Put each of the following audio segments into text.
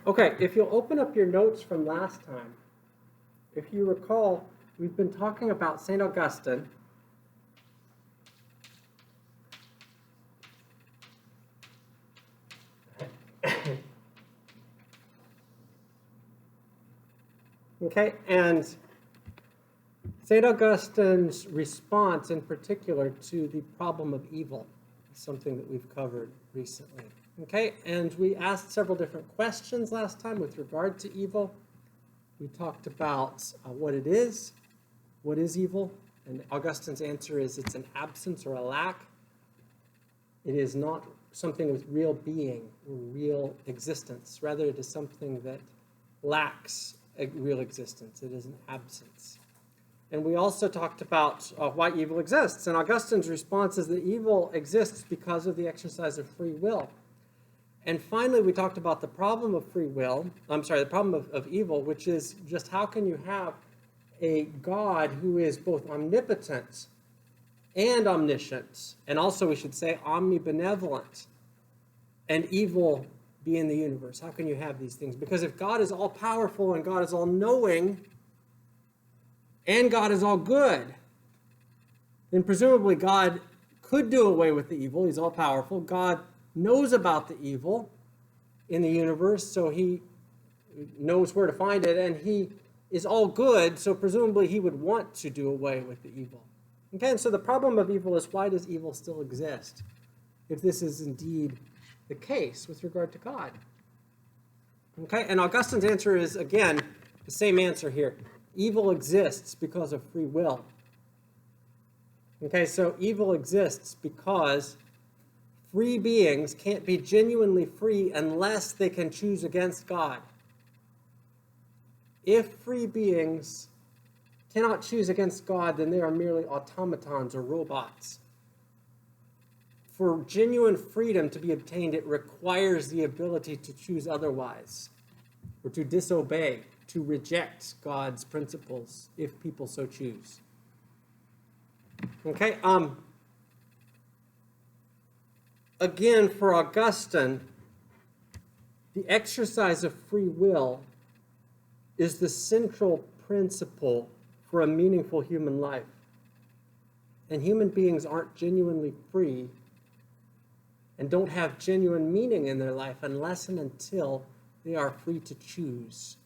Okay, if you'll open up your notes from last time, if you recall, we've been talking about St. Augustine. Okay, and St. Augustine's response in particular to the problem of evil is something that we've covered recently. Okay, and we asked several different questions last time with regard to evil. We talked about what it is. What is evil? And Augustine's answer is it's an absence or a lack. It is not something with real being or real existence. Rather, it is something that lacks a real existence. It is an absence. And we also talked about why evil exists. And Augustine's response is that evil exists because of the exercise of free will. And finally, we talked about the problem of free will, the problem of evil, which is just how can you have a God who is both omnipotent and omniscient, and also we should say omnibenevolent, and evil be in the universe? How can you have these things? Because if God is all powerful and God is all knowing and God is all good, then presumably God could do away with the evil. He's all powerful. God knows about the evil in the universe, so he knows where to find it, and he is all good, so presumably he would want to do away with the evil. Okay, and so the problem of evil is, why does evil still exist if this is indeed the case with regard to God? Okay, and Augustine's answer is, again, the same answer here. Evil exists because of free will. Okay, so evil exists because free beings can't be genuinely free unless they can choose against God. If free beings cannot choose against God, then they are merely automatons or robots. For genuine freedom to be obtained, it requires the ability to choose otherwise, or to disobey, to reject God's principles, if people so choose. Okay, again, for Augustine, the exercise of free will is the central principle for a meaningful human life. And human beings aren't genuinely free and don't have genuine meaning in their life unless and until they are free to choose.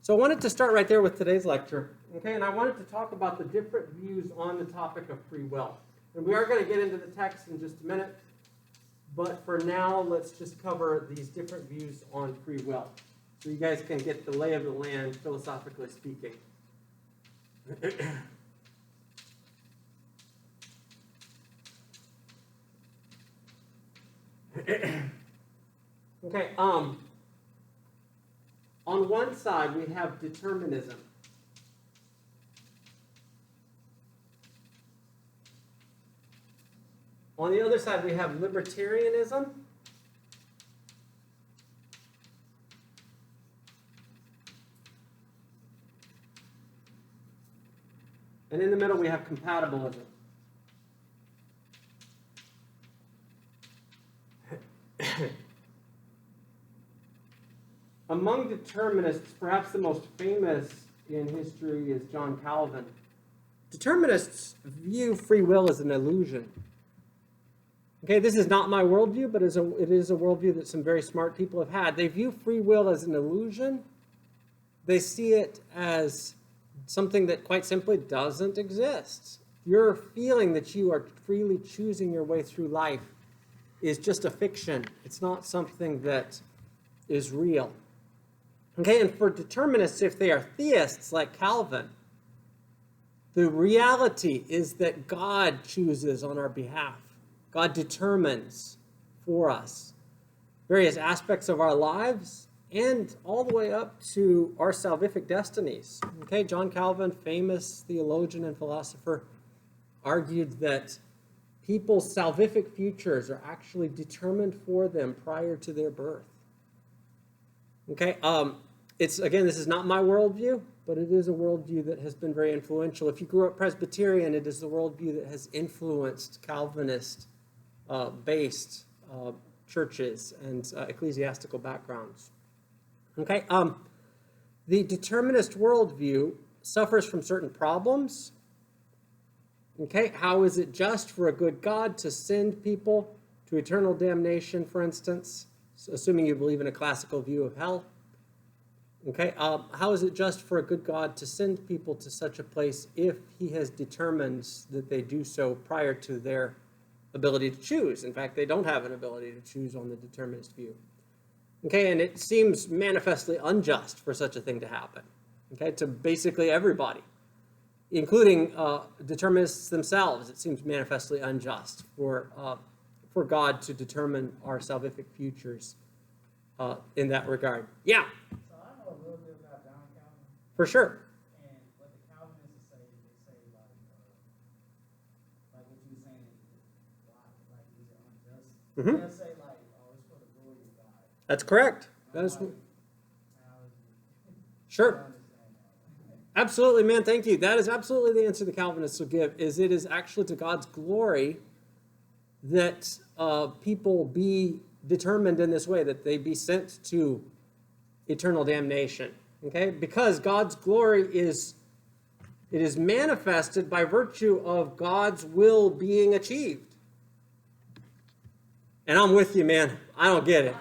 So I wanted to start right there with today's lecture, okay? And I wanted to talk about the different views on the topic of free will. And we are going to get into the text in just a minute, but for now, let's just cover these different views on free will, so you guys can get the lay of the land, philosophically speaking. Okay, on one side we have determinism. On the other side we have libertarianism. And in the middle we have compatibilism. Among determinists, perhaps the most famous in history is John Calvin. Determinists view free will as an illusion. Okay, this is not my worldview, but it is a worldview that some very smart people have had. They view free will as an illusion. They see it as something that quite simply doesn't exist. Your feeling that you are freely choosing your way through life is just a fiction. It's not something that is real. Okay, and for determinists, if they are theists like Calvin, the reality is that God chooses on our behalf. God determines for us various aspects of our lives and all the way up to our salvific destinies. Okay, John Calvin, famous theologian and philosopher, argued that people's salvific futures are actually determined for them prior to their birth. Okay, this is not my worldview, but it is a worldview that has been very influential. If you grew up Presbyterian, it is the worldview that has influenced Calvinist-based churches and ecclesiastical backgrounds. Okay, the determinist worldview suffers from certain problems. Okay, how is it just for a good God to send people to eternal damnation, for instance, assuming you believe in a classical view of hell? Okay, how is it just for a good God to send people to such a place if he has determined that they do so prior to their ability to choose? In fact, they don't have an ability to choose on the determinist view. Okay, and it seems manifestly unjust for such a thing to happen, okay, to basically everybody, including determinists themselves. It seems manifestly unjust for God to determine our salvific futures in that regard. Yeah? So I know a little bit about John Calvin. For sure. And what the Calvinists say, they say like what you were saying, why, like, is it unjust? Mm-hmm. They'll say like, oh, it's for the glory of God. That's correct. And That is how is it? sure. Absolutely, man. Thank you. That is absolutely the answer the Calvinists will give. Is it is actually to God's glory that people be determined in this way, that they be sent to eternal damnation. Okay, because God's glory is manifested by virtue of God's will being achieved. And I'm with you, man. I don't get it.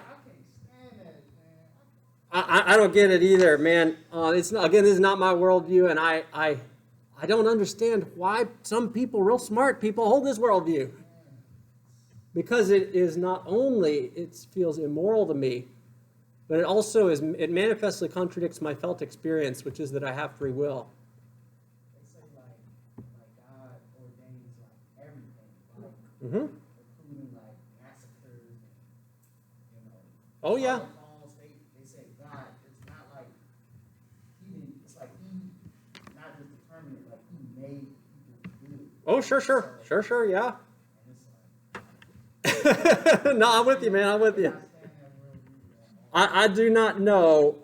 I don't get it either, man. It's not, again, this is not my worldview, and I don't understand why some people, real smart people, hold this worldview. Because it is not only, it feels immoral to me, but it also is, it manifestly contradicts my felt experience, which is that I have free will. They say like God ordains like everything, like including like massacres and Oh yeah. Holocaust. They say God, it's not like he didn't, it's like he not just determined it, like he made people do it. Oh sure, yeah. And it's like No, I'm with you, man. I'm with you. I do not know.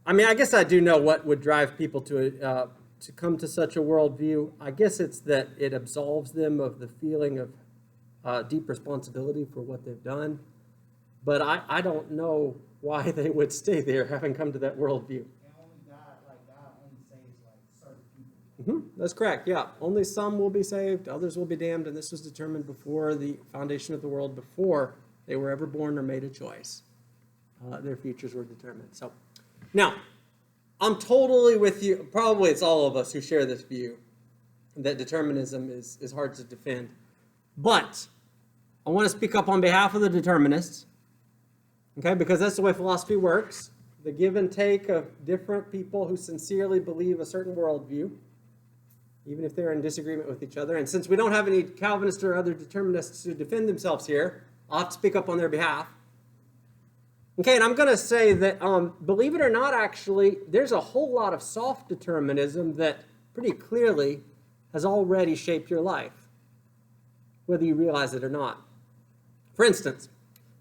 I mean, I guess I do know what would drive people to come to such a worldview. I guess it's that it absolves them of the feeling of deep responsibility for what they've done. But I don't know why they would stay there, having come to that worldview. and only God only saves like certain people. That's correct, yeah. Only some will be saved, others will be damned, and this was determined before the foundation of the world, before they were ever born or made a choice. Their futures were determined. So, now, I'm totally with you. Probably it's all of us who share this view that determinism is hard to defend. But I want to speak up on behalf of the determinists, okay, because that's the way philosophy works. The give and take of different people who sincerely believe a certain worldview, even if they're in disagreement with each other. And since we don't have any Calvinists or other determinists to defend themselves here, I'll have to speak up on their behalf. Okay, and I'm going to say that, believe it or not, actually, there's a whole lot of soft determinism that pretty clearly has already shaped your life, whether you realize it or not. For instance,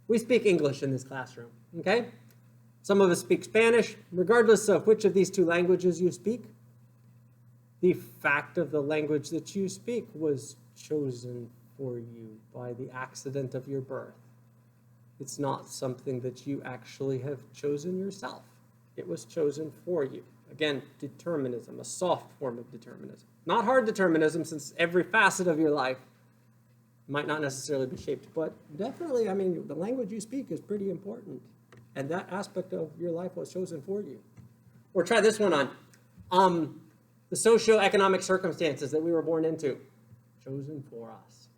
we speak English in this classroom, okay? Some of us speak Spanish. Regardless of which of these two languages you speak, the fact of the language that you speak was chosen for you by the accident of your birth. It's not something that you actually have chosen yourself. It was chosen for you. Again, determinism, a soft form of determinism. Not hard determinism, since every facet of your life might not necessarily be shaped, but definitely, I mean, the language you speak is pretty important. And that aspect of your life was chosen for you. Or try this one on. The socioeconomic circumstances that we were born into, chosen for us.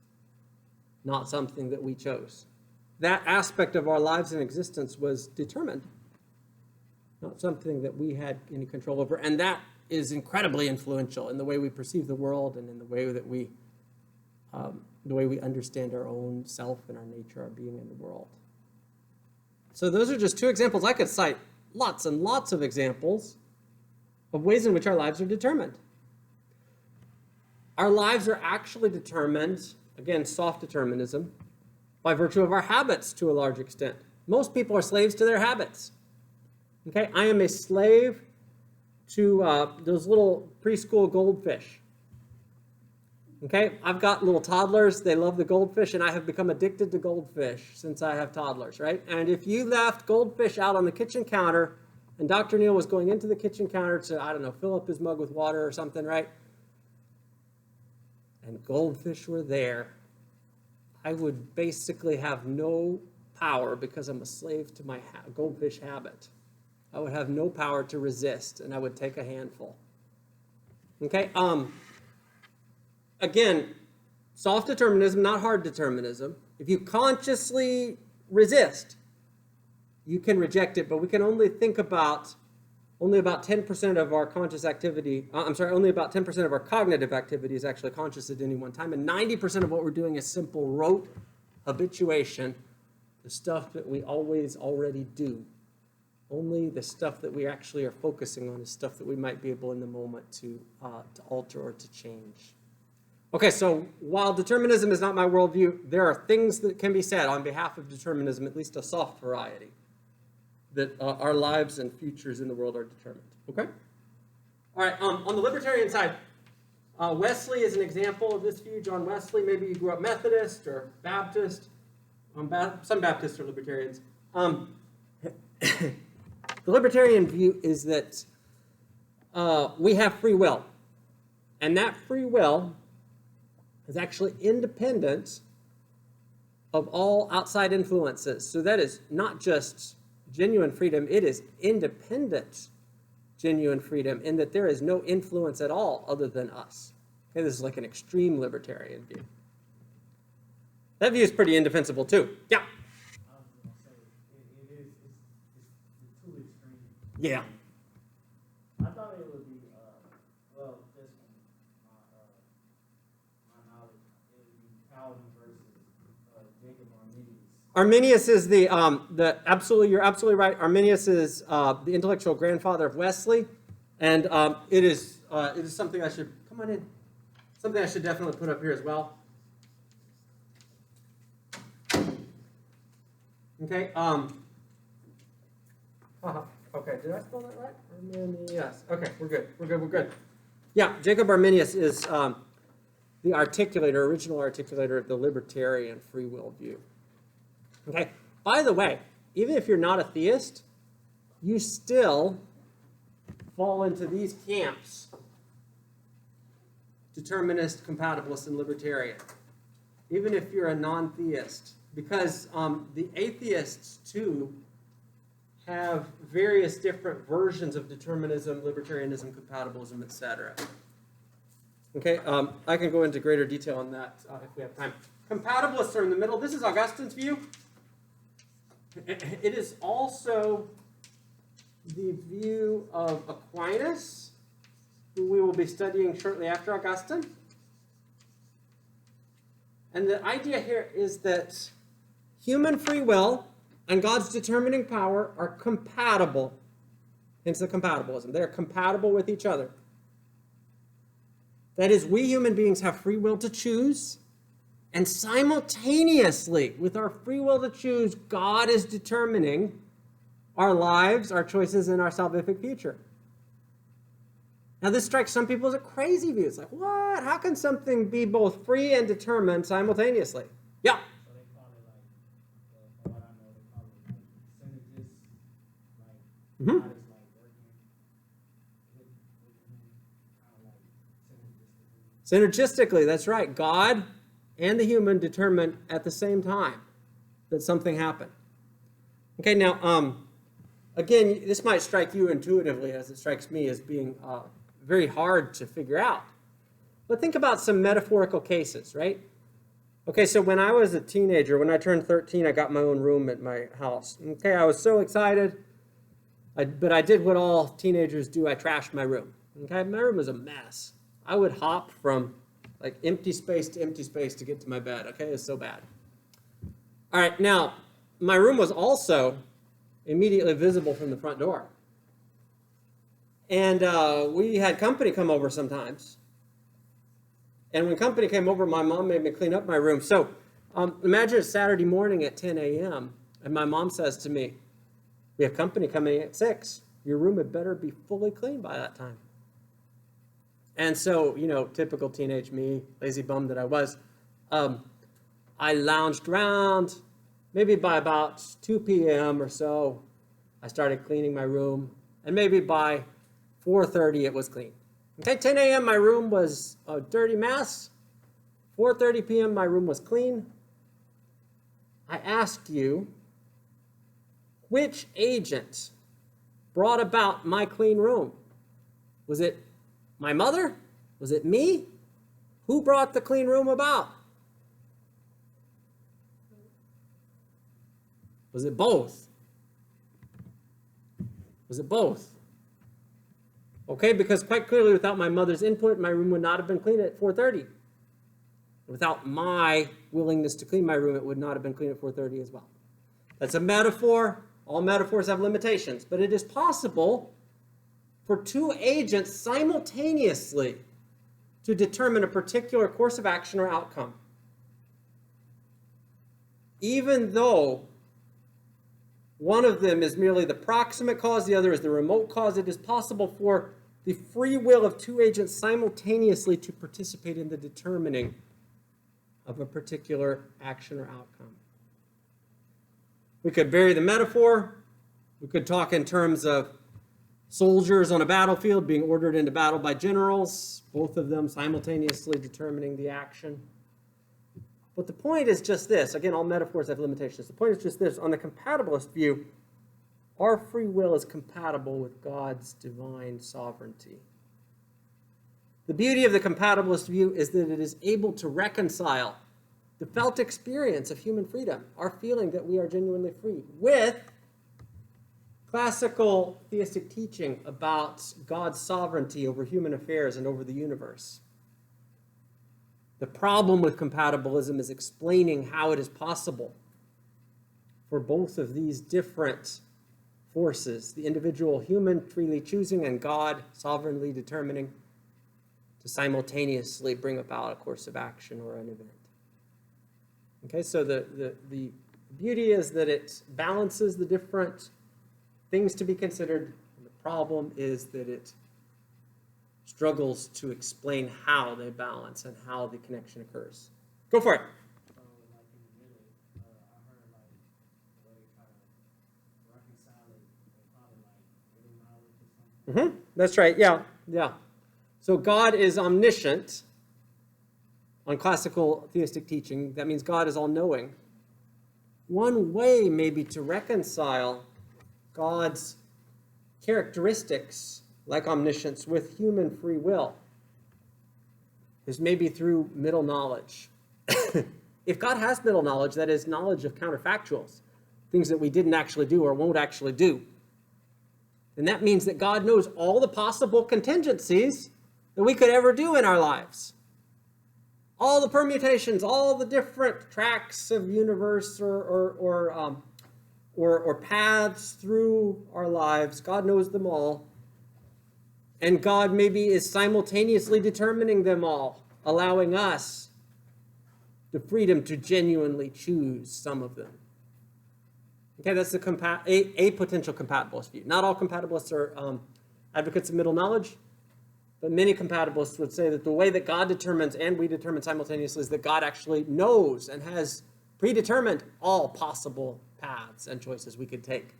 Not something that we chose. That aspect of our lives and existence was determined. Not something that we had any control over. And that is incredibly influential in the way we perceive the world and in the way that we understand our own self and our nature, our being in the world. So those are just two examples. I could cite lots and lots of examples of ways in which our lives are determined. Our lives are actually determined, again, soft determinism, by virtue of our habits to a large extent. Most people are slaves to their habits. Okay, I am a slave to those little preschool goldfish. Okay, I've got little toddlers. They love the goldfish, and I have become addicted to goldfish since I have toddlers, right? And if you left goldfish out on the kitchen counter, and Dr. Neal was going into the kitchen counter to, I don't know, fill up his mug with water or something, right? And goldfish were there, I would basically have no power because I'm a slave to my goldfish habit. I would have no power to resist, and I would take a handful. Okay, again, soft determinism, not hard determinism. If you consciously resist, you can reject it, but we can only think about only about 10% of our conscious activity, only about 10% of our cognitive activity is actually conscious at any one time, and 90% of what we're doing is simple rote habituation, the stuff that we always already do. Only the stuff that we actually are focusing on is stuff that we might be able in the moment to alter or to change. Okay, so while determinism is not my worldview, there are things that can be said on behalf of determinism, at least a soft variety, that our lives and futures in the world are determined. Okay? All right, on the libertarian side, Wesley is an example of this view. John Wesley, maybe you grew up Methodist or Baptist. Some Baptists are libertarians. The libertarian view is that we have free will. And that free will is actually independent of all outside influences. So that is not just genuine freedom, it is independent genuine freedom in that there is no influence at all other than us. Okay, this is like an extreme libertarian view. That view is pretty indefensible too. Yeah. I was going to say, it's too extreme. Yeah. I thought it would be, well, just from my knowledge, it would be Calvin versus Jacob Arminius. Arminius is you're absolutely right. Arminius is the intellectual grandfather of Wesley, and it is something I should, come on in, something I should definitely put up here as well. Okay, okay, did I spell that right? Arminius. Okay, we're good. Yeah, Jacob Arminius is the original articulator of the libertarian free will view. Okay, by the way, even if you're not a theist, you still fall into these camps: determinist, compatibilist, and libertarian. Even if you're a non-theist, because the atheists too have various different versions of determinism, libertarianism, compatibilism, etc. Okay, I can go into greater detail on that if we have time. Compatibilists are in the middle. This is Augustine's view. It is also the view of Aquinas, who we will be studying shortly after Augustine. And the idea here is that human free will and God's determining power are compatible. Hence the compatibilism. They are compatible with each other. That is, we human beings have free will to choose, and simultaneously, with our free will to choose, God is determining our lives, our choices, and our salvific future. Now, this strikes some people as a crazy view. It's like, what? How can something be both free and determined simultaneously? Yeah. So they call it like, from what I know, they call it like synergist, like God is like working with him, kind of like synergistically. Synergistically, that's right. God and the human determine at the same time that something happened. Okay, now, again, this might strike you intuitively as it strikes me as being very hard to figure out. But think about some metaphorical cases, right? Okay, so when I was a teenager, when I turned 13, I got my own room at my house. Okay, I was so excited, but I did what all teenagers do. I trashed my room. Okay, my room was a mess. I would hop from like empty space to empty space to get to my bed. Okay, it was so bad. All right, now, my room was also immediately visible from the front door. And we had company come over sometimes. And when company came over, my mom made me clean up my room. So imagine it's Saturday morning at 10 a.m. and my mom says to me, we have company coming at 6. Your room had better be fully clean by that time. And so, typical teenage me, lazy bum that I was, I lounged around. Maybe by about 2 p.m. or so, I started cleaning my room. And maybe by 4:30, it was clean. Okay, 10 a.m., my room was a dirty mess. 4:30 p.m., my room was clean. I asked you, which agent brought about my clean room? Was it my mother? Was it me? Who brought the clean room about? Was it both? Was it both? Okay, because quite clearly without my mother's input, my room would not have been clean at 4:30. Without my willingness to clean my room, it would not have been clean at 4:30 as well. That's a metaphor. All metaphors have limitations, but it is possible for two agents simultaneously to determine a particular course of action or outcome. Even though one of them is merely the proximate cause, the other is the remote cause, it is possible for the free will of two agents simultaneously to participate in the determining of a particular action or outcome. We could vary the metaphor. We could talk in terms of soldiers on a battlefield being ordered into battle by generals, both of them simultaneously determining the action. But the point is just this. Again, all metaphors have limitations. The point is just this. On the compatibilist view, our free will is compatible with God's divine sovereignty. The beauty of the compatibilist view is that it is able to reconcile the felt experience of human freedom, our feeling that we are genuinely free, with classical theistic teaching about God's sovereignty over human affairs and over the universe. The problem with compatibilism is explaining how it is possible for both of these different forces, the individual human freely choosing and God sovereignly determining, to simultaneously bring about a course of action or an event. Okay, so the beauty is that it balances the different things to be considered. And the problem is that it struggles to explain how they balance and how the connection occurs. Go for it. So, like in the middle, I heard like the way they try to reconcile it, they call it like middle knowledge or something. That's right. Yeah. So God is omniscient on classical theistic teaching. That means God is all-knowing. One way maybe to reconcile God's characteristics, like omniscience, with human free will is maybe through middle knowledge. If God has middle knowledge, that is knowledge of counterfactuals, things that we didn't actually do or won't actually do, then that means that God knows all the possible contingencies that we could ever do in our lives. All the permutations, all the different tracks of universe or paths through our lives. God knows them all. And God maybe is simultaneously determining them all, allowing us the freedom to genuinely choose some of them. Okay, that's a potential compatibilist view. Not all compatibilists are advocates of middle knowledge, but many compatibilists would say that the way that God determines and we determine simultaneously is that God actually knows and has predetermined all possible paths and choices we could take.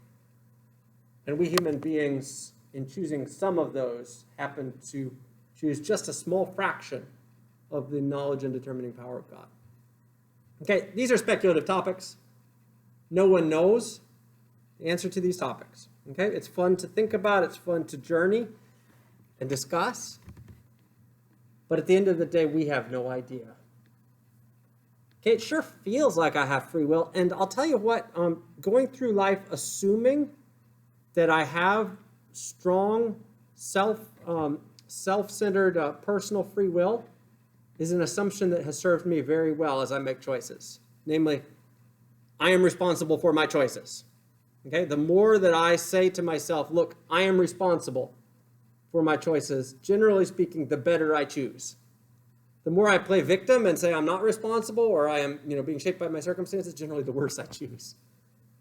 And we human beings, in choosing some of those, happen to choose just a small fraction of the knowledge and determining power of God. Okay, these are speculative topics. No one knows the answer to these topics. Okay, it's fun to think about, it's fun to journey and discuss, but at the end of the day, we have no idea. Okay, it sure feels like I have free will, and I'll tell you what, going through life assuming that I have strong self-centered personal free will is an assumption that has served me very well as I make choices. Namely, I am responsible for my choices. Okay, the more that I say to myself, look, I am responsible for my choices, generally speaking, the better I choose. The more I play victim and say I'm not responsible or I am, being shaped by my circumstances, generally the worse I choose.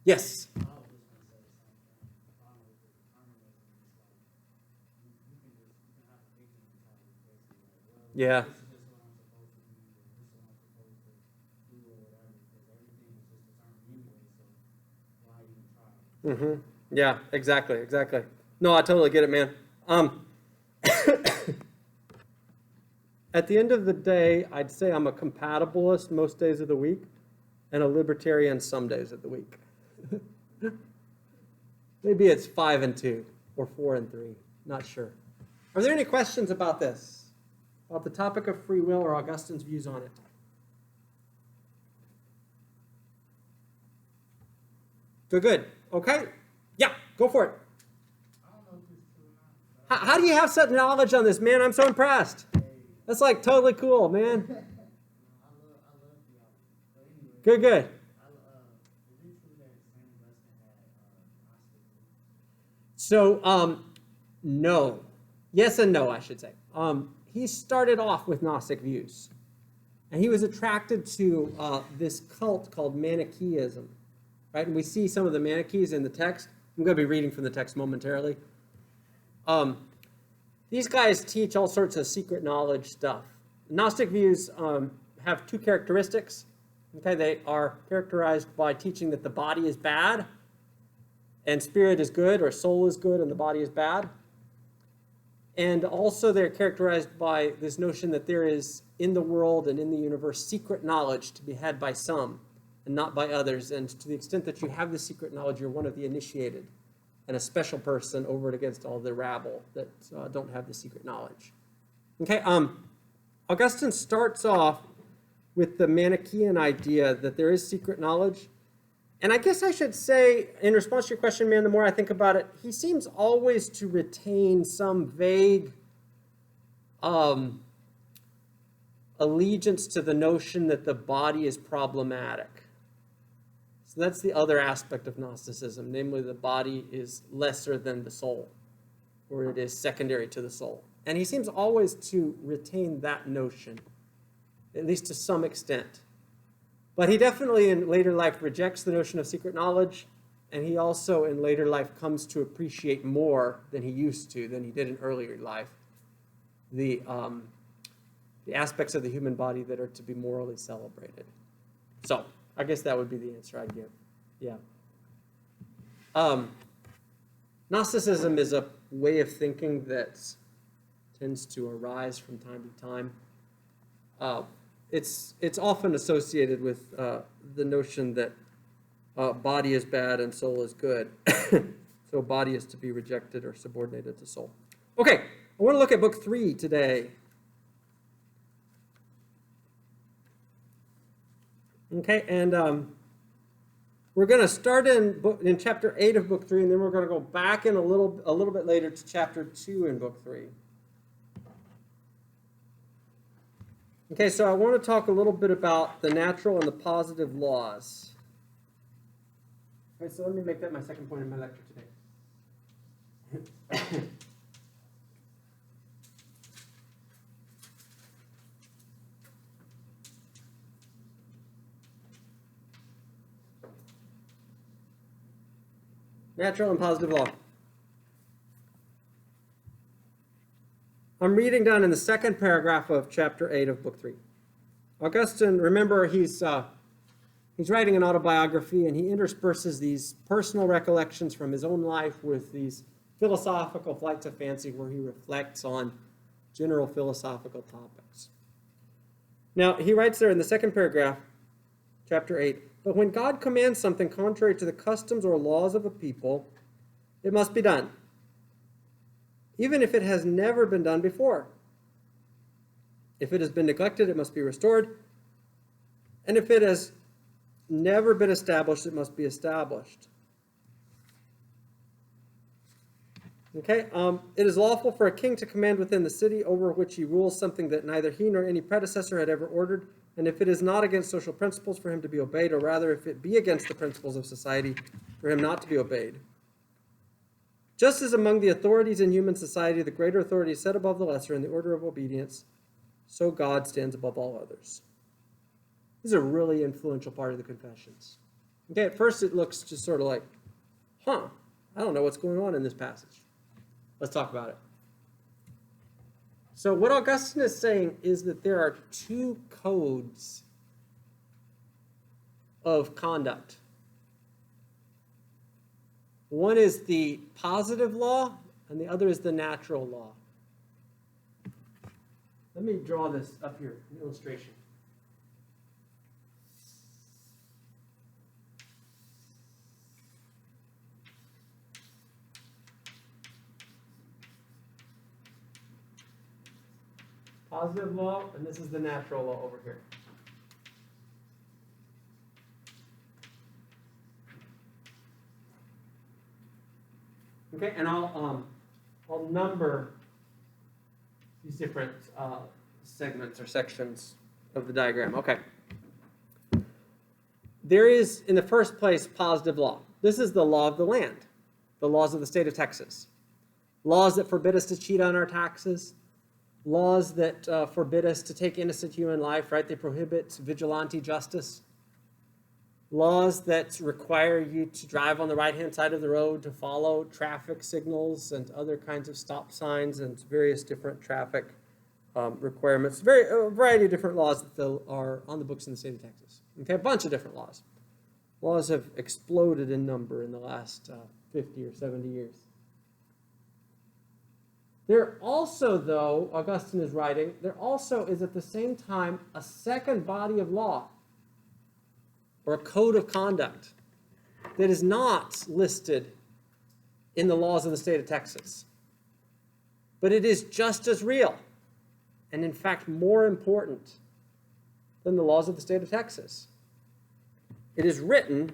Yes? I was just gonna say the same thing. The problem with determinism is like you can have a victim mentality Yeah. This is just what I'm supposed to be, or this is what I'm supposed to do, or whatever, because everything is just determined anyway, so why even try? Mm-hmm. Yeah, exactly, exactly. No, I totally get it, man. At the end of the day, I'd say I'm a compatibilist most days of the week and a libertarian some days of the week. Maybe it's 5 and 2 or 4 and 3. Not sure. Are there any questions about this? About the topic of free will or Augustine's views on it? Good, good. Okay. Yeah, go for it. I don't know if it's true or not. How do you have such knowledge on this, man? I'm so impressed. That's like totally cool, man. I love theology. But anyway, Good, good. is it true that Saint Augustine had Gnostic views? So, no. Yes and no, I should say. He started off with Gnostic views. And he was attracted to this cult called Manichaeism. Right? And we see some of the Manichees in the text. I'm going to be reading from the text momentarily. These guys teach all sorts of secret knowledge stuff. Gnostic views have two characteristics. Okay, they are characterized by teaching that the body is bad and spirit is good, or soul is good and the body is bad. And also they're characterized by this notion that there is in the world and in the universe secret knowledge to be had by some and not by others. And to the extent that you have this secret knowledge, you're one of the initiated and a special person over and against all the rabble that don't have the secret knowledge. Okay, Augustine starts off with the Manichaean idea that there is secret knowledge. And I guess I should say, in response to your question, man, the more I think about it, he seems always to retain some vague allegiance to the notion that the body is problematic. So that's the other aspect of Gnosticism, namely the body is lesser than the soul, or it is secondary to the soul. And he seems always to retain that notion, at least to some extent. But he definitely in later life rejects the notion of secret knowledge, and he also in later life comes to appreciate more than he used to, than he did in earlier life, the aspects of the human body that are to be morally celebrated. So I guess that would be the answer I'd give. Yeah. Gnosticism is a way of thinking that tends to arise from time to time. It's often associated with the notion that body is bad and soul is good. So body is to be rejected or subordinated to soul. Okay, I want to look at book 3 today. Okay, and we're going to start in chapter 8 of book 3, and then we're going to go back in a little bit later to chapter 2 in book 3. Okay, so I want to talk a little bit about the natural and the positive laws. Okay, so let me make that my second point in my lecture today. Natural and positive law. I'm reading down in the second paragraph of chapter 8 of book 3. Augustine, remember, he's writing an autobiography, and he intersperses these personal recollections from his own life with these philosophical flights of fancy where he reflects on general philosophical topics. Now, he writes there in the second paragraph, chapter 8, but when God commands something contrary to the customs or laws of a people, it must be done, even if it has never been done before. If it has been neglected, it must be restored. And if it has never been established, it must be established. Okay, it is lawful for a king to command within the city over which he rules something that neither he nor any predecessor had ever ordered, and if it is not against social principles, for him to be obeyed, or rather, if it be against the principles of society, for him not to be obeyed. Just as among the authorities in human society, the greater authority is set above the lesser in the order of obedience, so God stands above all others. This is a really influential part of the Confessions. Okay, at first it looks just sort of like, I don't know what's going on in this passage. Let's talk about it. So what Augustine is saying is that there are two codes of conduct. One is the positive law, and the other is the natural law. Let me draw this up here, an illustration. Positive law, and this is the natural law over here. Okay, and I'll number these different segments or sections of the diagram. Okay. There is, in the first place, positive law. This is the law of the land, the laws of the state of Texas. Laws that forbid us to cheat on our taxes, laws that forbid us to take innocent human life, right? They prohibit vigilante justice. Laws that require you to drive on the right-hand side of the road, to follow traffic signals and other kinds of stop signs and various different traffic requirements. A variety of different laws that are on the books in the state of Texas. Okay, a bunch of different laws. Laws have exploded in number in the last 50 or 70 years. There also, though, Augustine is writing, there also is at the same time a second body of law, or a code of conduct, that is not listed in the laws of the state of Texas. But it is just as real, and in fact more important than the laws of the state of Texas. It is written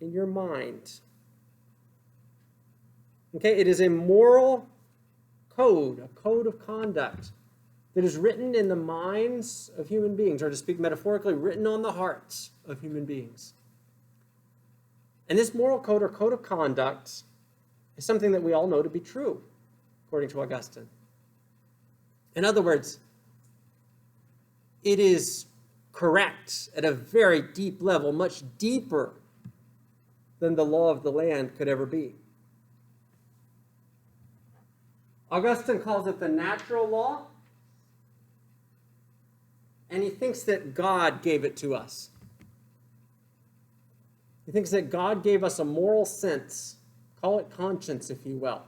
in your mind. Okay, it is a moral code, a code of conduct that is written in the minds of human beings, or to speak metaphorically, written on the hearts of human beings. And this moral code or code of conduct is something that we all know to be true, according to Augustine. In other words, it is correct at a very deep level, much deeper than the law of the land could ever be. Augustine calls it the natural law, and he thinks that God gave it to us. He thinks that God gave us a moral sense, call it conscience, if you will,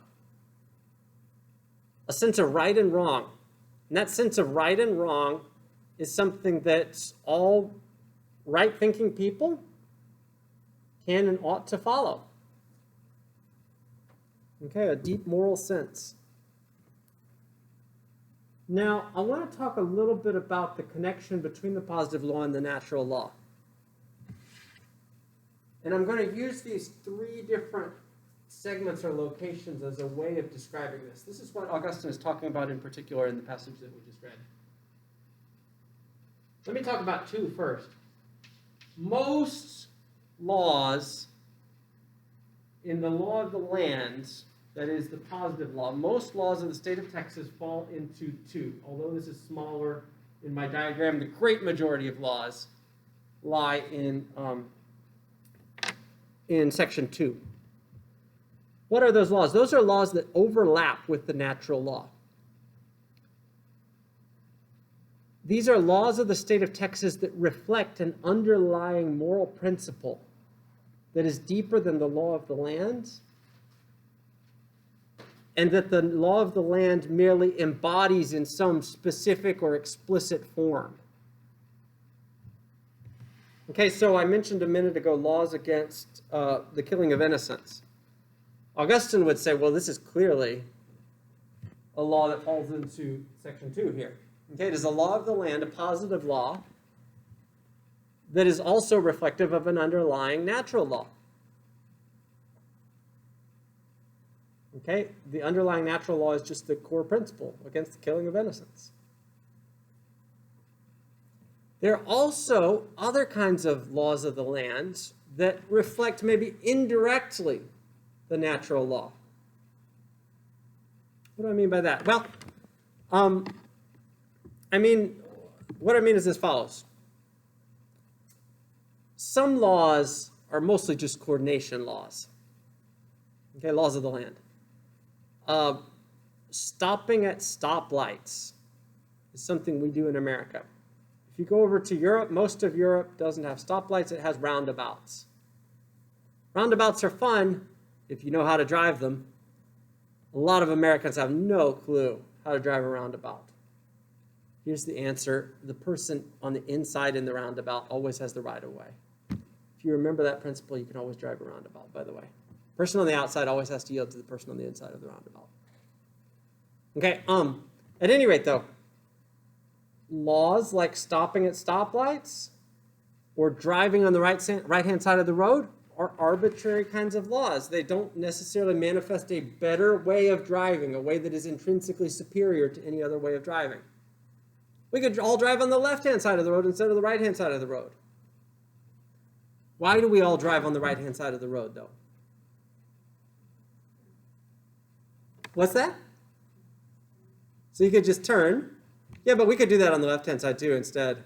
a sense of right and wrong. And that sense of right and wrong is something that all right-thinking people can and ought to follow. Okay, a deep moral sense. Now, I want to talk a little bit about the connection between the positive law and the natural law. And I'm going to use these three different segments or locations as a way of describing this. This is what Augustine is talking about in particular in the passage that we just read. Let me talk about two first. Most laws in the law of the land, that is the positive law, most laws of the state of Texas fall into two. Although this is smaller in my diagram, the great majority of laws lie in section 2. What are those laws? Those are laws that overlap with the natural law. These are laws of the state of Texas that reflect an underlying moral principle that is deeper than the law of the land, and that the law of the land merely embodies in some specific or explicit form. Okay, so I mentioned a minute ago laws against the killing of innocents. Augustine would say, well, this is clearly a law that falls into section 2 here. Okay, it is a law of the land, a positive law, that is also reflective of an underlying natural law. Okay, the underlying natural law is just the core principle against the killing of innocents. There are also other kinds of laws of the land that reflect maybe indirectly the natural law. What do I mean by that? Well, what I mean is as follows. Some laws are mostly just coordination laws. Okay, laws of the land. stopping at stoplights is something we do in America. If you go over to Europe, most of Europe doesn't have stoplights, it has roundabouts. Roundabouts are fun if you know how to drive them. A lot of Americans have no clue how to drive a roundabout. Here's the answer. The person on the inside in the roundabout always has the right of way. If you remember that principle, you can always drive a roundabout, by the way. The person on the outside always has to yield to the person on the inside of the roundabout. Okay, at any rate though, laws like stopping at stoplights or driving on the right-hand side of the road are arbitrary kinds of laws. They don't necessarily manifest a better way of driving, a way that is intrinsically superior to any other way of driving. We could all drive on the left-hand side of the road instead of the right-hand side of the road. Why do we all drive on the right-hand side of the road, though? What's that? So you could just turn. Yeah, but we could do that on the left-hand side too instead.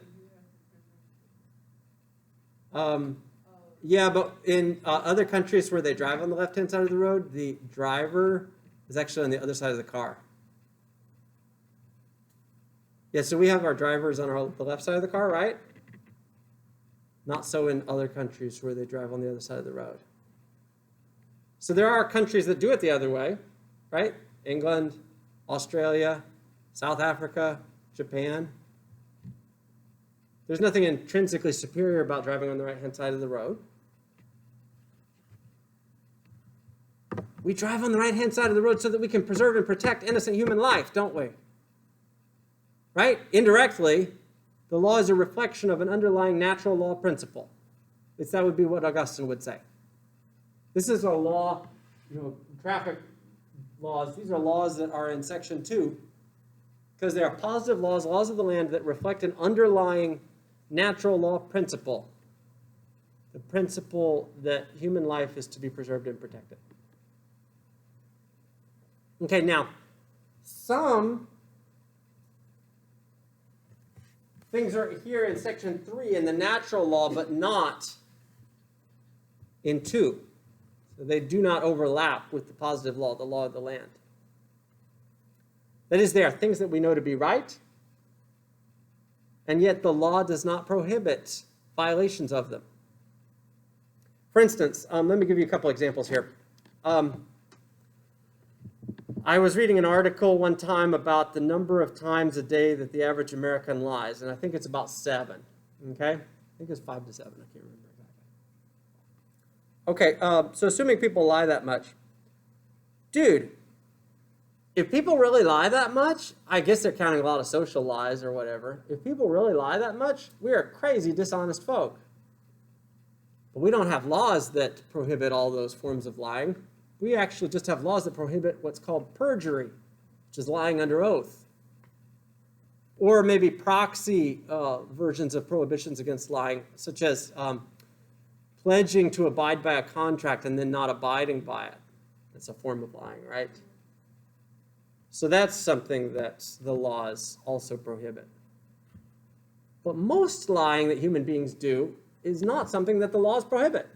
Yeah, but in other countries where they drive on the left-hand side of the road, the driver is actually on the other side of the car. Yeah, so we have our drivers on the left side of the car, right? Not so in other countries where they drive on the other side of the road. So there are countries that do it the other way, right? England, Australia, South Africa, Japan. There's nothing intrinsically superior about driving on the right-hand side of the road. We drive on the right-hand side of the road so that we can preserve and protect innocent human life, don't we? Right? Indirectly, the law is a reflection of an underlying natural law principle. At least that would be what Augustine would say. This is a law, traffic laws. These are laws that are in section 2 because they are positive laws, laws of the land that reflect an underlying natural law principle. The principle that human life is to be preserved and protected. Okay, now, some things are here in section 3 in the natural law, but not in 2. So they do not overlap with the positive law, the law of the land. That is, they are things that we know to be right, and yet the law does not prohibit violations of them. For instance, let me give you a couple examples here. I was reading an article one time about the number of times a day that the average American lies, and I think it's about 7, okay? I think it's 5 to 7, I can't remember exactly. Okay, so assuming people lie that much, dude, if people really lie that much, I guess they're counting a lot of social lies or whatever. If people really lie that much, we are crazy, dishonest folk. But we don't have laws that prohibit all those forms of lying. We actually just have laws that prohibit what's called perjury, which is lying under oath. Or maybe proxy versions of prohibitions against lying, such as pledging to abide by a contract and then not abiding by it. That's a form of lying, right? So that's something that the laws also prohibit. But most lying that human beings do is not something that the laws prohibit.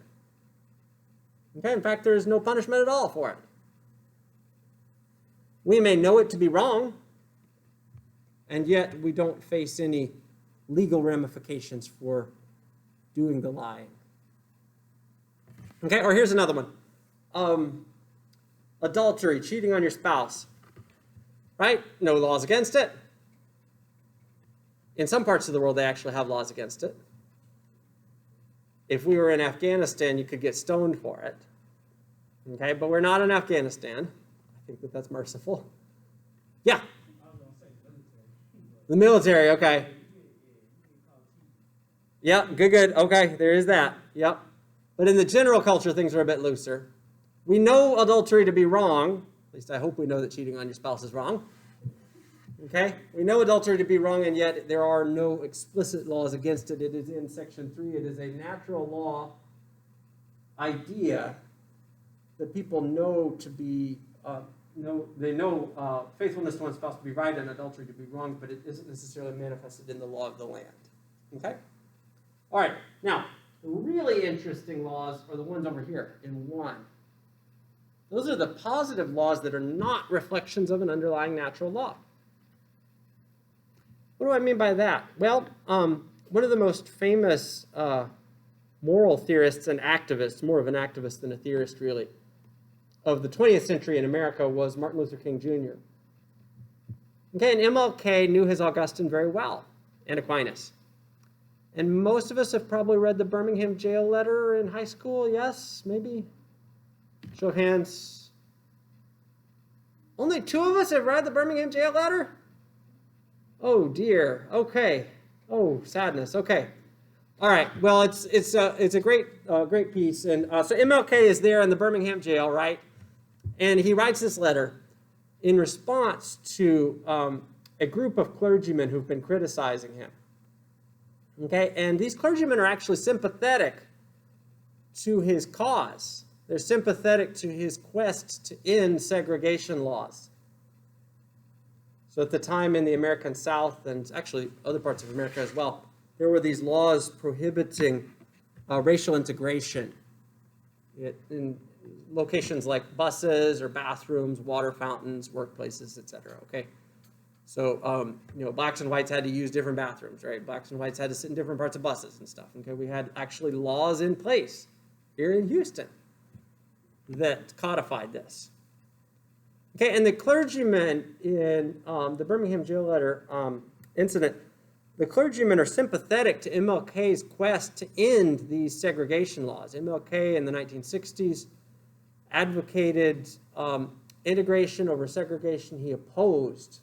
Okay, in fact, there is no punishment at all for it. We may know it to be wrong, and yet we don't face any legal ramifications for doing the lying. Okay, or here's another one. Adultery, cheating on your spouse. Right? No laws against it. In some parts of the world, they actually have laws against it. If we were in Afghanistan, you could get stoned for it. Okay, but we're not in Afghanistan. I think that that's merciful. Yeah. I was going to say military. The military, okay. Yep, good. Okay, there is that. Yep. But in the general culture, things are a bit looser. We know adultery to be wrong. At least I hope we know that cheating on your spouse is wrong. Okay? We know adultery to be wrong, and yet there are no explicit laws against it. It is in section 3. It is a natural law idea that people know to be, they know faithfulness to one's spouse to be right and adultery to be wrong, but it isn't necessarily manifested in the law of the land. Okay? All right. Now, the really interesting laws are the ones over here in 1. Those are the positive laws that are not reflections of an underlying natural law. What do I mean by that? Well, one of the most famous moral theorists and activists, more of an activist than a theorist really, of the 20th century in America was Martin Luther King Jr. Okay, and MLK knew his Augustine very well, and Aquinas. And most of us have probably read the Birmingham jail letter in high school, yes, maybe? Show of hands. Only 2 of us have read the Birmingham jail letter? Oh dear, okay. Oh, sadness, okay. All right, well, it's a great piece. And so MLK is there in the Birmingham jail, right? And he writes this letter in response to a group of clergymen who've been criticizing him. Okay, and these clergymen are actually sympathetic to his cause. They're sympathetic to his quest to end segregation laws. So at the time in the American South, and actually other parts of America as well, there were these laws prohibiting racial integration in locations like buses or bathrooms, water fountains, workplaces, etc. Okay, so blacks and whites had to use different bathrooms, right? Blacks and whites had to sit in different parts of buses and stuff. Okay, we had actually laws in place here in Houston that codified this. Okay, and the clergymen in the Birmingham jail letter incident, the clergymen are sympathetic to MLK's quest to end these segregation laws. MLK in the 1960s advocated integration over segregation. He opposed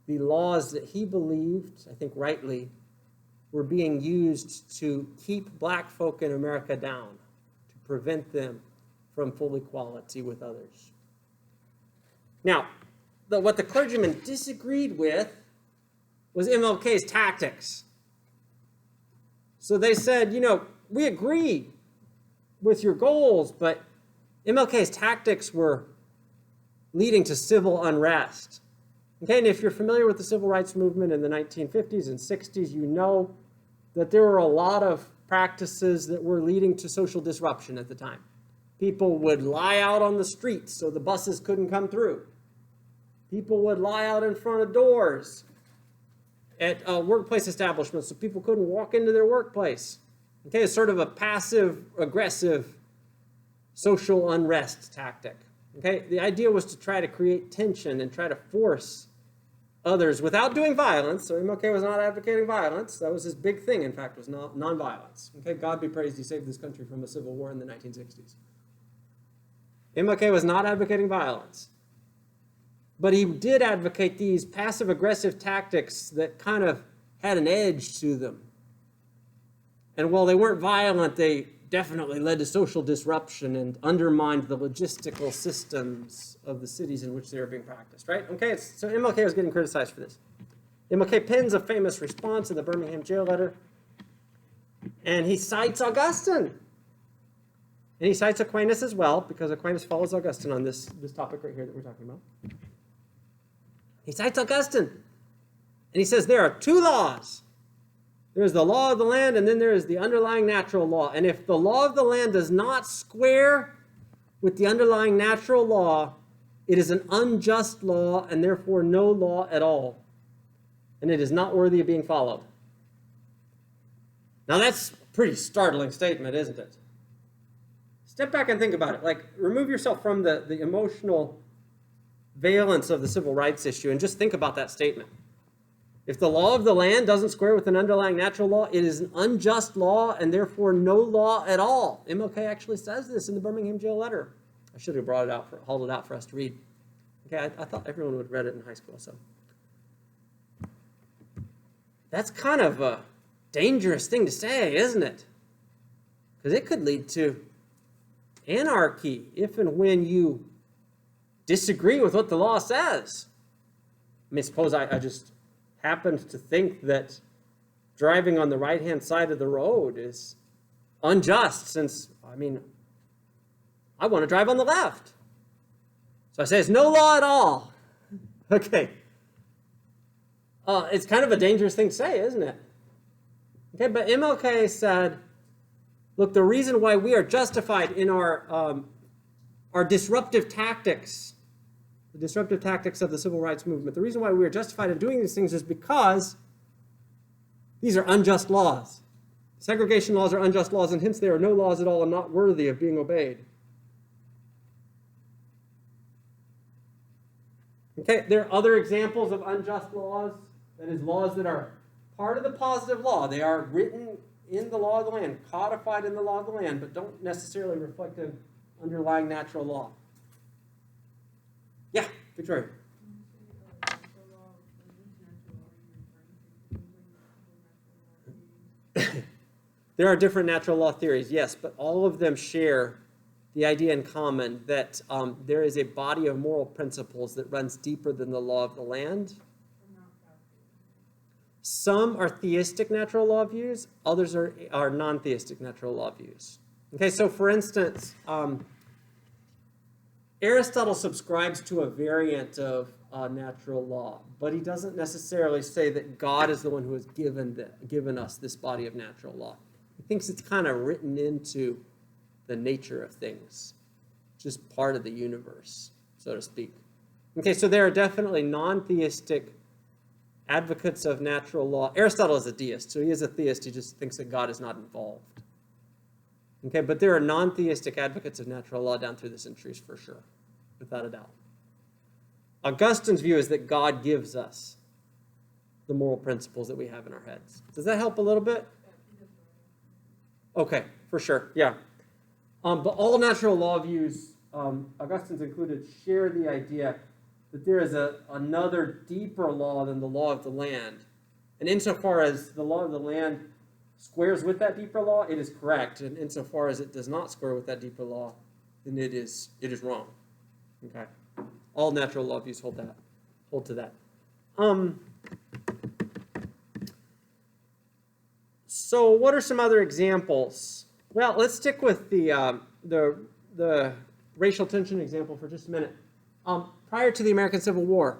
the laws that he believed, I think rightly, were being used to keep black folk in America down, to prevent them from full equality with others. Now, what the clergymen disagreed with was MLK's tactics. So they said, we agree with your goals, but MLK's tactics were leading to civil unrest. Okay, and if you're familiar with the civil rights movement in the 1950s and 60s, you know that there were a lot of practices that were leading to social disruption at the time. People would lie out on the streets so the buses couldn't come through. People would lie out in front of doors at workplace establishments so people couldn't walk into their workplace. Okay, it's sort of a passive-aggressive social unrest tactic. Okay, the idea was to try to create tension and try to force others without doing violence. So MLK was not advocating violence. That was his big thing, in fact, was nonviolence. Okay, God be praised, he saved this country from a civil war in the 1960s. MLK was not advocating violence. But he did advocate these passive-aggressive tactics that kind of had an edge to them. And while they weren't violent, they definitely led to social disruption and undermined the logistical systems of the cities in which they were being practiced, right? Okay, so MLK was getting criticized for this. MLK pens a famous response in the Birmingham jail letter, and he cites Augustine. And he cites Aquinas as well, because Aquinas follows Augustine on this topic right here that we're talking about. He cites Augustine, and he says there are 2 laws. There's the law of the land, and then there is the underlying natural law. And if the law of the land does not square with the underlying natural law, it is an unjust law, and therefore no law at all. And it is not worthy of being followed. Now that's a pretty startling statement, isn't it? Step back and think about it. Like, remove yourself from the emotional valence of the civil rights issue and just think about that statement. If the law of the land doesn't square with an underlying natural law, it is an unjust law and therefore no law at all. MLK actually says this in the Birmingham jail letter. I should have hauled it out for us to read. Okay, I thought everyone would have read it in high school. So that's kind of a dangerous thing to say, isn't it? Because it could lead to anarchy if and when you disagree with what the law says. I mean, suppose I just happened to think that driving on the right-hand side of the road is unjust since, I want to drive on the left. So I say it's no law at all. Okay. It's kind of a dangerous thing to say, isn't it? Okay, but MLK said, look, the reason why we are justified in our are disruptive tactics, the disruptive tactics of the civil rights movement. The reason why we are justified in doing these things is because these are unjust laws. Segregation laws are unjust laws, and hence they are no laws at all and not worthy of being obeyed. Okay, there are other examples of unjust laws, that is, laws that are part of the positive law. They are written in the law of the land, codified in the law of the land, but don't necessarily reflect an underlying natural law. Yeah, Victoria. There are different natural law theories, yes, but all of them share the idea in common that there is a body of moral principles that runs deeper than the law of the land. Some are theistic natural law views, others are non-theistic natural law views. Okay, so for instance, Aristotle subscribes to a variant of natural law, but he doesn't necessarily say that God is the one who has given us this body of natural law. He thinks it's kind of written into the nature of things, just part of the universe, so to speak. Okay, so there are definitely non-theistic advocates of natural law. Aristotle is a deist, so he is a theist. He just thinks that God is not involved. Okay, but there are non-theistic advocates of natural law down through the centuries for sure, without a doubt. Augustine's view is that God gives us the moral principles that we have in our heads. Does that help a little bit? Okay, for sure, yeah. But all natural law views, Augustine's included, share the idea that there is another deeper law than the law of the land. And insofar as the law of the land squares with that deeper law, it is correct. And insofar as it does not square with that deeper law, then it is wrong. Okay. All natural law views hold to that. So what are some other examples? Well, let's stick with the racial tension example for just a minute. Prior to the American Civil War,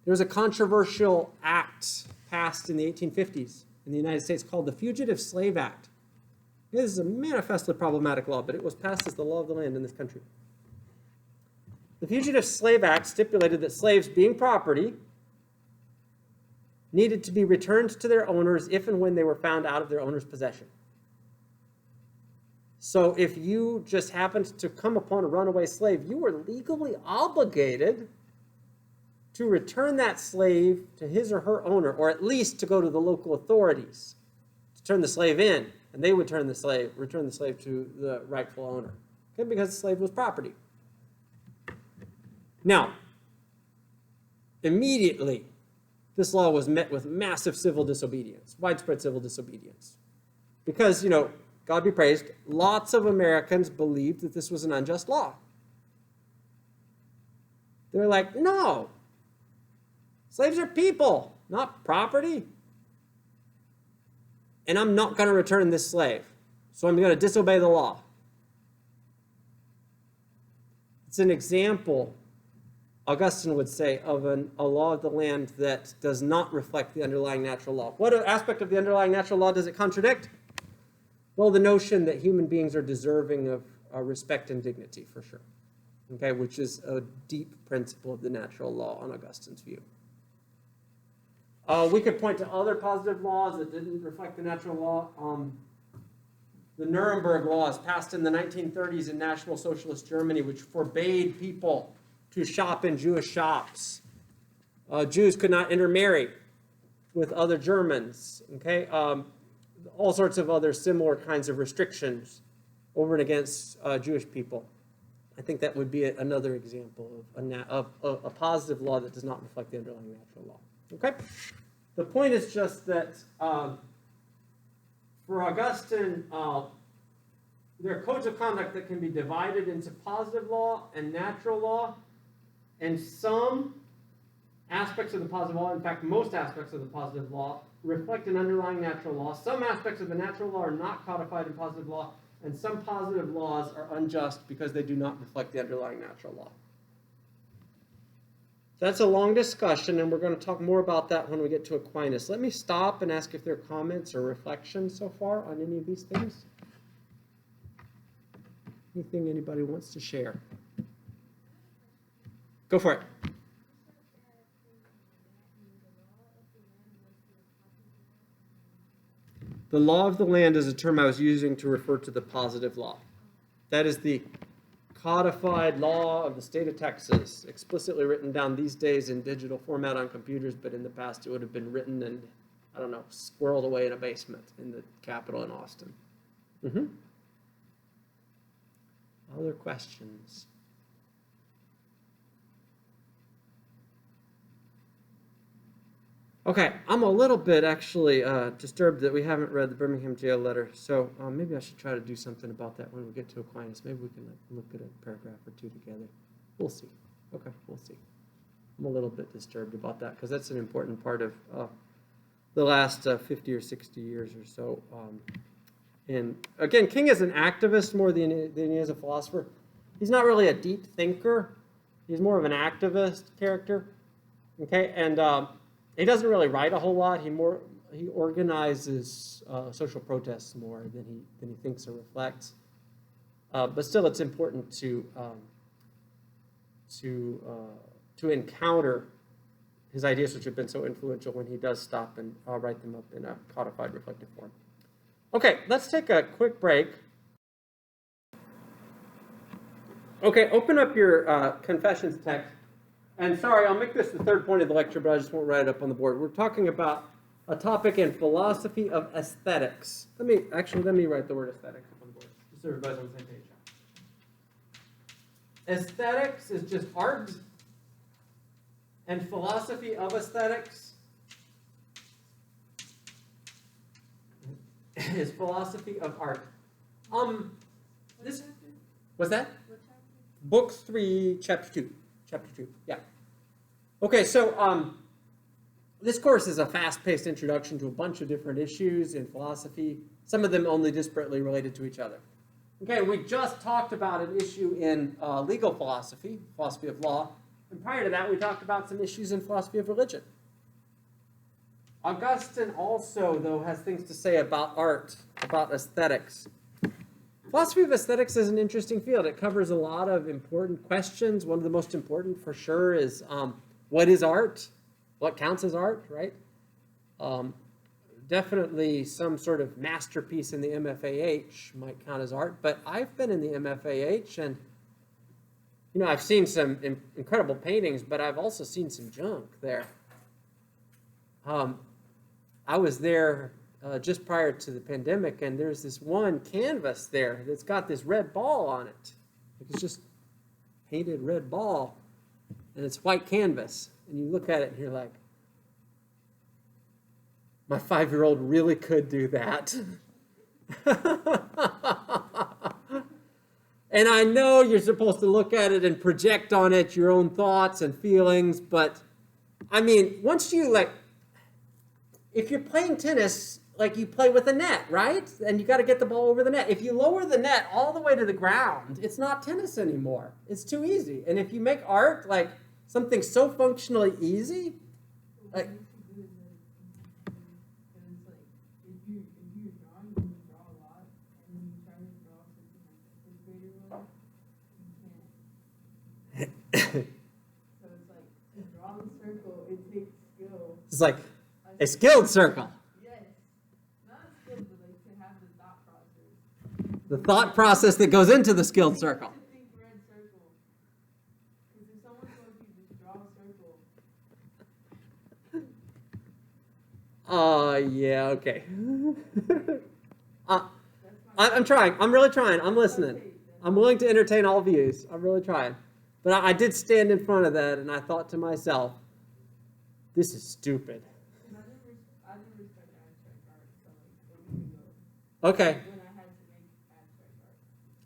there was a controversial act passed in the 1850s in the United States called the Fugitive Slave Act. This is a manifestly problematic law, but it was passed as the law of the land in this country. The Fugitive Slave Act stipulated that slaves, being property, needed to be returned to their owners if and when they were found out of their owner's possession. So if you just happened to come upon a runaway slave, you were legally obligated to return that slave to his or her owner, or at least to go to the local authorities to turn the slave in, and they would return the slave to the rightful owner, okay, because the slave was property. Now, immediately, this law was met with massive civil disobedience, widespread civil disobedience, because, God be praised, lots of Americans believed that this was an unjust law. They're like, no, slaves are people, not property. And I'm not going to return this slave, so I'm going to disobey the law. It's an example, Augustine would say, of a law of the land that does not reflect the underlying natural law. What aspect of the underlying natural law does it contradict? Well, the notion that human beings are deserving of respect and dignity, for sure, okay, which is a deep principle of the natural law on Augustine's view. We could point to other positive laws that didn't reflect the natural law. The Nuremberg laws passed in the 1930s in National Socialist Germany, which forbade people to shop in Jewish shops. Jews could not intermarry with other Germans, okay? All sorts of other similar kinds of restrictions over and against Jewish people. I think that would be another example of a positive law that does not reflect the underlying natural law. Okay? The point is just that for Augustine, there are codes of conduct that can be divided into positive law and natural law, and some aspects of the positive law, in fact, most aspects of the positive law, reflect an underlying natural law. Some aspects of the natural law are not codified in positive law, and some positive laws are unjust because they do not reflect the underlying natural law. That's a long discussion, and we're going to talk more about that when we get to Aquinas. Let me stop and ask if there are comments or reflections so far on any of these things. Anything anybody wants to share? Go for it. The law of the land is a term I was using to refer to the positive law. That is the codified law of the state of Texas, explicitly written down these days in digital format on computers, but in the past it would have been written and, I don't know, squirreled away in a basement in the Capitol in Austin. Other questions? Okay, I'm a little bit actually disturbed that we haven't read the Birmingham jail letter, so maybe I should try to do something about that when we get to Aquinas. Maybe we can look at a paragraph or two together. We'll see. Okay, we'll see. I'm a little bit disturbed about that because that's an important part of the last 50 or 60 years or so. And again, King is an activist more than he is a philosopher. He's not really a deep thinker. He's more of an activist character. Okay, and he doesn't really write a whole lot. He organizes social protests more than he thinks or reflects. But still, it's important to encounter his ideas, which have been so influential, when he does stop and write them up in a codified, reflective form. Okay, let's take a quick break. Okay, open up your confessions text. And sorry, I'll make this the third point of the lecture, but I just won't write it up on the board. We're talking about a topic in philosophy of aesthetics. Let me write the word aesthetics up on the board, just so everybody's on the same page. Aesthetics is just art, and philosophy of aesthetics is philosophy of art. What's that? Book 3, chapter 2. Chapter 2, yeah. Okay, so this course is a fast-paced introduction to a bunch of different issues in philosophy, some of them only disparately related to each other. Okay, we just talked about an issue in legal philosophy, philosophy of law, and prior to that we talked about some issues in philosophy of religion. Augustine also, though, has things to say about art, about aesthetics. Philosophy of aesthetics is an interesting field. It covers a lot of important questions. One of the most important, for sure, is what is art? What counts as art, right? Definitely some sort of masterpiece in the MFAH might count as art, but I've been in the MFAH, and I've seen some incredible paintings, but I've also seen some junk there. I was there just prior to the pandemic, and there's this one canvas there that's got this red ball on it. It's just painted red ball, and it's white canvas. And you look at it and you're like, my 5-year-old really could do that. And I know you're supposed to look at it and project on it your own thoughts and feelings, but I mean, once you if you're playing tennis, you play with a net, right? And you got to get the ball over the net. If you lower the net all the way to the ground, it's not tennis anymore. It's too easy. And if you make art something so functionally easy, it's like a skilled circle. The thought process that goes into the skilled circle. Yeah, okay. I'm trying. I'm really trying. I'm listening. I'm willing to entertain all views. I'm really trying. But I did stand in front of that, and I thought to myself, this is stupid. Okay.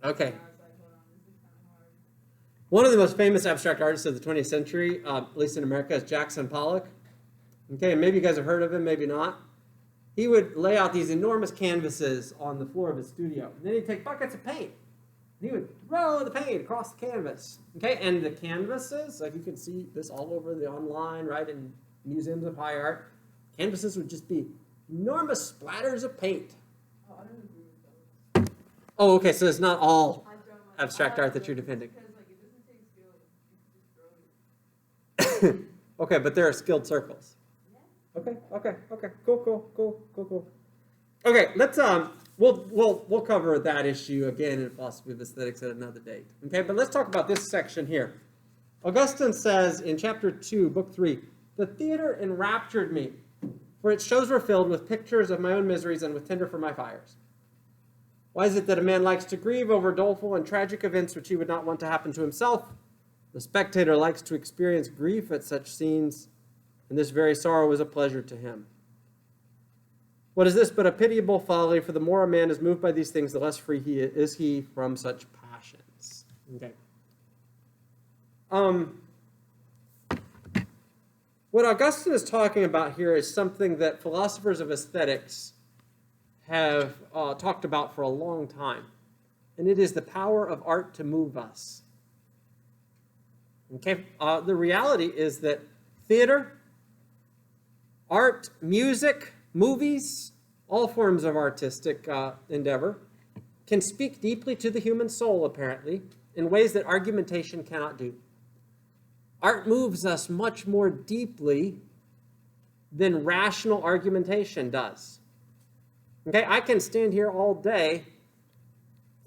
Okay. One of the most famous abstract artists of the 20th century, at least in America, is Jackson Pollock. Okay, and maybe you guys have heard of him, maybe not. He would lay out these enormous canvases on the floor of his studio. And then he'd take buckets of paint. And he would throw the paint across the canvas. Okay, and the canvases, you can see this all over the online, right, in museums of high art. Canvases would just be enormous splatters of paint. Oh, okay, so it's not all. abstract art that you're defending? Because like it doesn't take skill, you can just throw it. Okay, but there are skilled circles. Yeah. Okay. Cool. Okay, let's we'll cover that issue again in philosophy of aesthetics at another date. Okay, but let's talk about this section here. Augustine says in chapter 2, book 3, the theater enraptured me, for its shows were filled with pictures of my own miseries and with tinder for my fires. Why is it that a man likes to grieve over doleful and tragic events which he would not want to happen to himself? The spectator likes to experience grief at such scenes, and this very sorrow is a pleasure to him. What is this but a pitiable folly? For the more a man is moved by these things, the less free is he from such passions. Okay. What Augustine is talking about here is something that philosophers of aesthetics have talked about for a long time, and it is the power of art to move us. Okay, the reality is that theater, art, music, movies, all forms of artistic endeavor can speak deeply to the human soul, apparently, in ways that argumentation cannot do. Art moves us much more deeply than rational argumentation does. Okay, I can stand here all day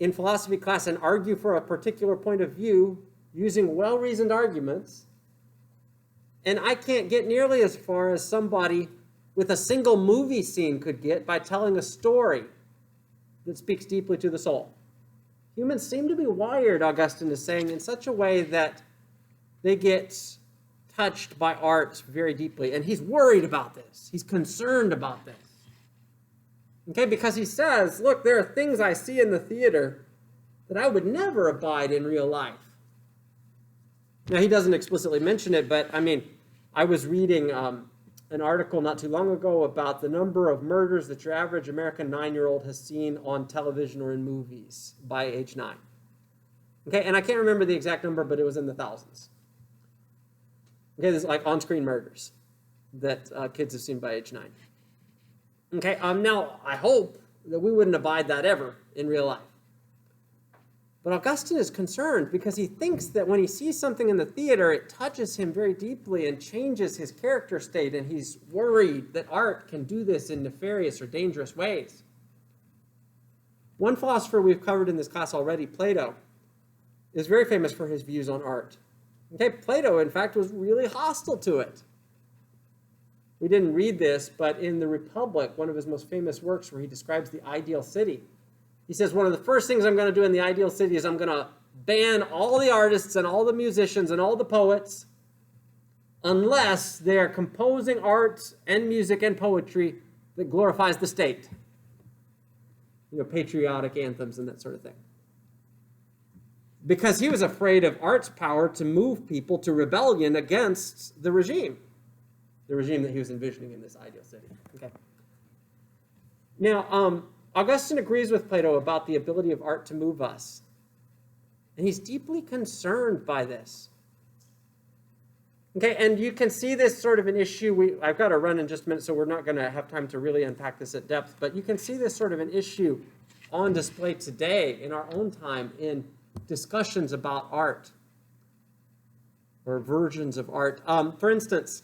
in philosophy class and argue for a particular point of view using well-reasoned arguments, and I can't get nearly as far as somebody with a single movie scene could get by telling a story that speaks deeply to the soul. Humans seem to be wired, Augustine is saying, in such a way that they get touched by art very deeply. And he's worried about this. He's concerned about this. Okay, because he says, look, there are things I see in the theater that I would never abide in real life. Now, he doesn't explicitly mention it, but I mean, I was reading an article not too long ago about the number of murders that your average American 9-year-old has seen on television or in movies by age 9. Okay, and I can't remember the exact number, but it was in the thousands. Okay, this is like on-screen murders that kids have seen by age 9. Okay, now I hope that we wouldn't abide that ever in real life. But Augustine is concerned because he thinks that when he sees something in the theater, it touches him very deeply and changes his character state, and he's worried that art can do this in nefarious or dangerous ways. One philosopher we've covered in this class already, Plato, is very famous for his views on art. Okay, Plato, in fact, was really hostile to it. We didn't read this, but in the Republic, one of his most famous works where he describes the ideal city, he says, one of the first things I'm going to do in the ideal city is I'm going to ban all the artists and all the musicians and all the poets unless they are composing art and music and poetry that glorifies the state. You know, patriotic anthems and that sort of thing. Because he was afraid of art's power to move people to rebellion against the regime that he was envisioning in this ideal city. Okay. Now, Augustine agrees with Plato about the ability of art to move us. And he's deeply concerned by this. Okay, and you can see this sort of an issue. I've got to run in just a minute, so we're not going to have time to really unpack this at depth. But you can see this sort of an issue on display today in our own time in discussions about art or versions of art. For instance,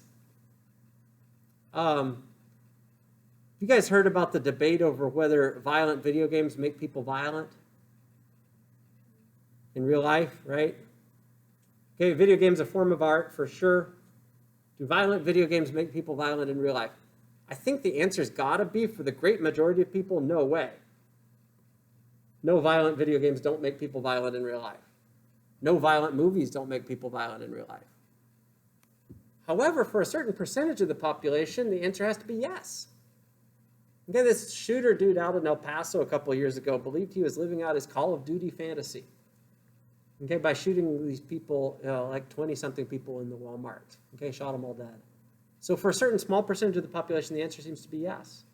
you guys heard about the debate over whether violent video games make people violent in real life, right? Okay, video games are a form of art for sure. Do violent video games make people violent in real life? I think the answer's got to be, for the great majority of people, no way. No violent video games don't make people violent in real life. No violent movies don't make people violent in real life. However, for a certain percentage of the population, the answer has to be yes. Okay, this shooter dude out in El Paso a couple of years ago believed he was living out his Call of Duty fantasy. Okay, by shooting these people, like 20-something people in the Walmart. Okay, shot them all dead. So for a certain small percentage of the population, the answer seems to be yes.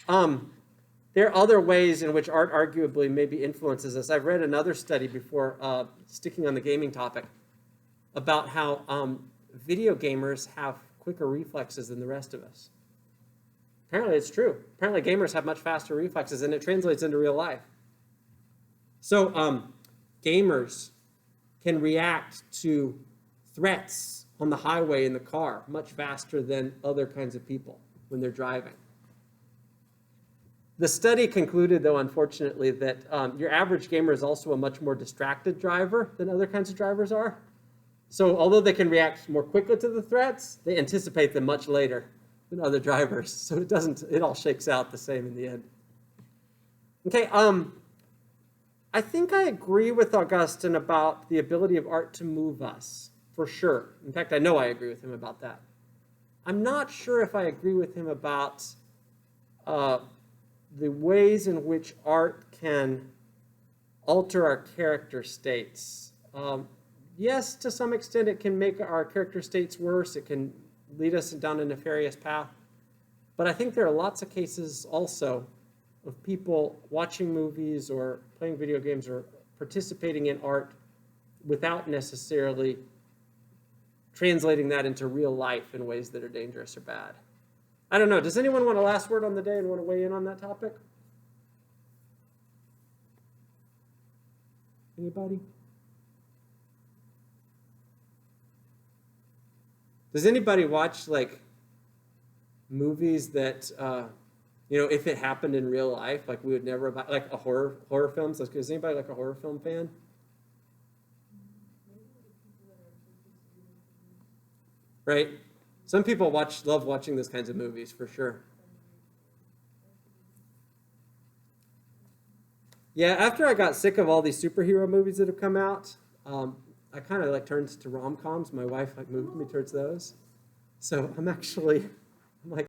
There are other ways in which art arguably maybe influences us. I've read another study before, sticking on the gaming topic, about how video gamers have quicker reflexes than the rest of us. Apparently it's true. Apparently gamers have much faster reflexes, and it translates into real life. So gamers can react to threats on the highway in the car much faster than other kinds of people when they're driving. The study concluded, though, unfortunately, that your average gamer is also a much more distracted driver than other kinds of drivers are. So although they can react more quickly to the threats, they anticipate them much later than other drivers. So it all shakes out the same in the end. Okay, I think I agree with Augustine about the ability of art to move us, for sure. In fact, I know I agree with him about that. I'm not sure if I agree with him about the ways in which art can alter our character states. Yes, to some extent, it can make our character states worse. It can lead us down a nefarious path. But I think there are lots of cases also of people watching movies or playing video games or participating in art without necessarily translating that into real life in ways that are dangerous or bad. I don't know. Does anyone want a last word on the day and want to weigh in on that topic? Anybody? Does anybody watch like movies that if it happened in real life, like we would never like a horror films? Is anybody like a horror film fan? Right? Some people love watching those kinds of movies for sure. Yeah, after I got sick of all these superhero movies that have come out, I kind of turned to rom-coms. My wife moved me towards those. So I'm actually